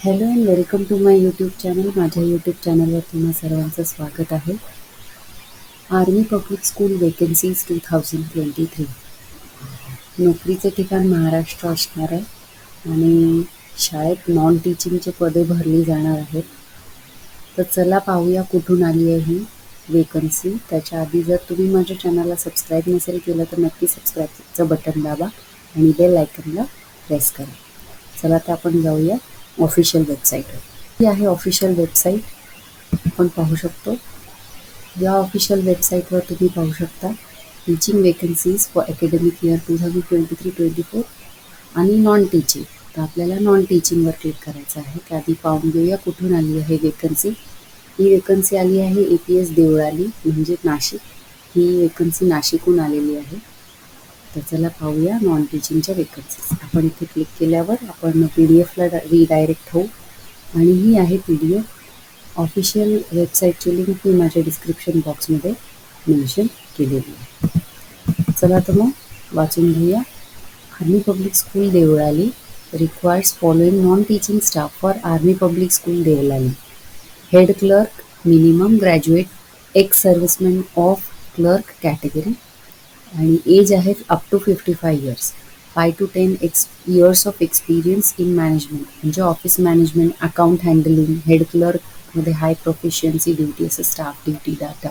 Hello and welcome to my YouTube channel. माझ्या YouTube चॅनलवर तुम्हा सर्वांचं स्वागत आहे. Army public school vacancies 2023. नोकरीचे ठिकाण महाराष्ट्र असणार आहे आणि शाळेत नॉन टीचिंगचे पदे भरली जाणार आहेत. तर चला पाहूया कुठून आली आहे ही वेकन्सी. त्याच्या आधी जर तुम्ही माझ्या चॅनलला सबस्क्राईब नसेल केलं तर नक्की सबस्क्राईबचं बटन दाबा आणि बेल आयकनला प्रेस करा. चला तर आपण जाऊया ऑफिशियल वेबसाईटवर. ही आहे ऑफिशियल वेबसाईट. आपण पाहू शकतो या ऑफिशियल वेबसाईटवर तुम्ही पाहू शकता teaching vacancies for academic year 2023-24 आणि नॉन टीचिंग. तर आपल्याला नॉन टीचिंगवर क्लिक करायचं आहे. त्याआधी पाहून घेऊया कुठून आली आहे वेकन्सी. ही वेकन्सी आली आहे APS देवळाली म्हणजे नाशिक. ही वेकन्सी नाशिकहून आलेली आहे. तर चला पाहूया नॉन टीचिंगच्या वेकन्सीज. आपण इथे क्लिक केल्यावर आपण PDF ला रिडायरेक्ट होऊ आणि ही आहे PDF. ऑफिशियल वेबसाईटची लिंक मी माझ्या डिस्क्रिप्शन बॉक्समध्ये मेन्शन केलेली आहे. चला तर मग वाचून घेऊया. Army public school Deolali requires following non teaching staff for army public school Deolali. Head clerk minimum graduate ex serviceman of clerk category आणि एज आहे up to 55 years. 5 to 10 years of experience in management म्हणजे office management, account handling, head क्लर्कमध्ये high proficiency, duty असं staff duty, data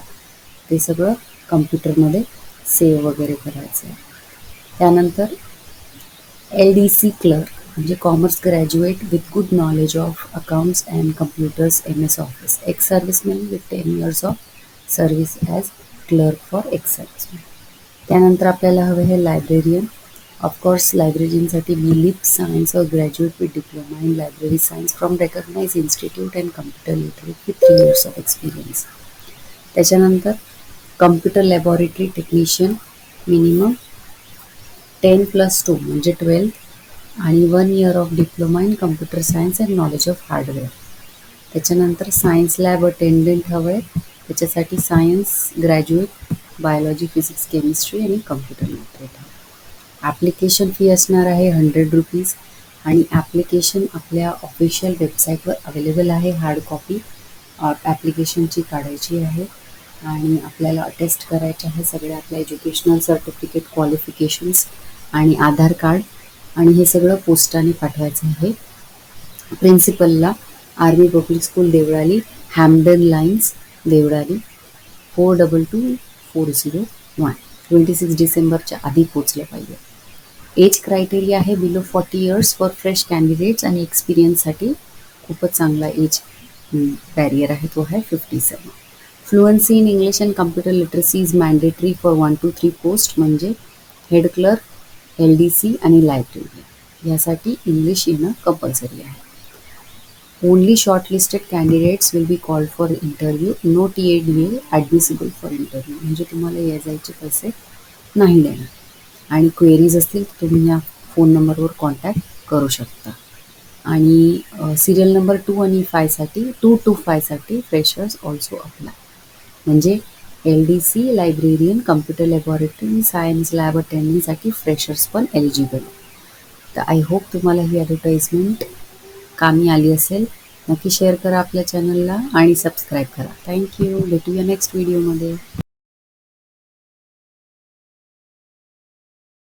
ते सगळं कम्प्युटरमध्ये save वगैरे करायचं आहे. त्यानंतर LDC क्लर्क म्हणजे commerce graduate with good knowledge of accounts and computers MS office. Ex serviceman with 10 years of service as clerk for ex serviceman. त्यानंतर आपल्याला हवे आहे लायब्रेरियन. ऑफकोर्स लायब्रेरियनसाठी BLIP सायन्स और graduate with diploma in library science from recognise institute and computer literate with 3 years of experience. त्याच्यानंतर computer laboratory technician minimum 10+2 म्हणजे 12 आणि 1 year of diploma in computer science and knowledge of hardware. त्याच्यानंतर science lab attendant हवं आहे. त्याच्यासाठी science graduate biology, physics, chemistry आणि computer literate हवं. Application fee असणार आहे 100 रुपीज आणि ॲप्लिकेशन आपल्या ऑफिशियल वेबसाईटवर अवेलेबल आहे. हार्ड कॉपी ॲप्लिकेशनची काढायची आहे आणि आपल्याला अटेस्ट करायचे आहे सगळे आपल्या एज्युकेशनल सर्टिफिकेट, क्वालिफिकेशन्स आणि आधार कार्ड आणि हे सगळं पोस्टाने पाठवायचं आहे. प्रिन्सिपलला army public school Deolali, Hampden lines Deolali 422401. 26 डिसेंबरच्या आधी पोचलं पाहिजे. एज क्रायटेरिया आहे below 40 years for fresh candidates आणि एक्सपिरियन्ससाठी खूपच चांगला एज बॅरियर आहे तो आहे 57. Fluency in English and computer literacy is mandatory for 1 to 3 post म्हणजे हेड क्लर्क, LDC आणि लायब्रेरियन. यासाठी इंग्लिश येणं कंपल्सरी आहे. Only shortlisted candidates will be called for interview. No TADA admissible for interview म्हणजे तुम्हाला या जायचे पैसे नाही देणार. आणि क्वेरीज असतील तर तुम्ही या फोन नंबरवर कॉन्टॅक्ट करू शकता. आणि सिरियल नंबर 2 आणि 5साठी 2 to 5साठी फ्रेशर्स ऑल्सो अप्लाय म्हणजे LDC, librarian, computer laboratory, science lab अटेंडंटसाठी फ्रेशर्स पण एलिजिबल. तर आय होप तुम्हाला ही ॲडव्हर्टाईजमेंट कामी आली असेल. नक्की शेअर करा आपल्या चॅनलला आणि सबस्क्राईब करा. थँक्यू. भेटूया नेक्स्ट व्हिडिओमध्ये.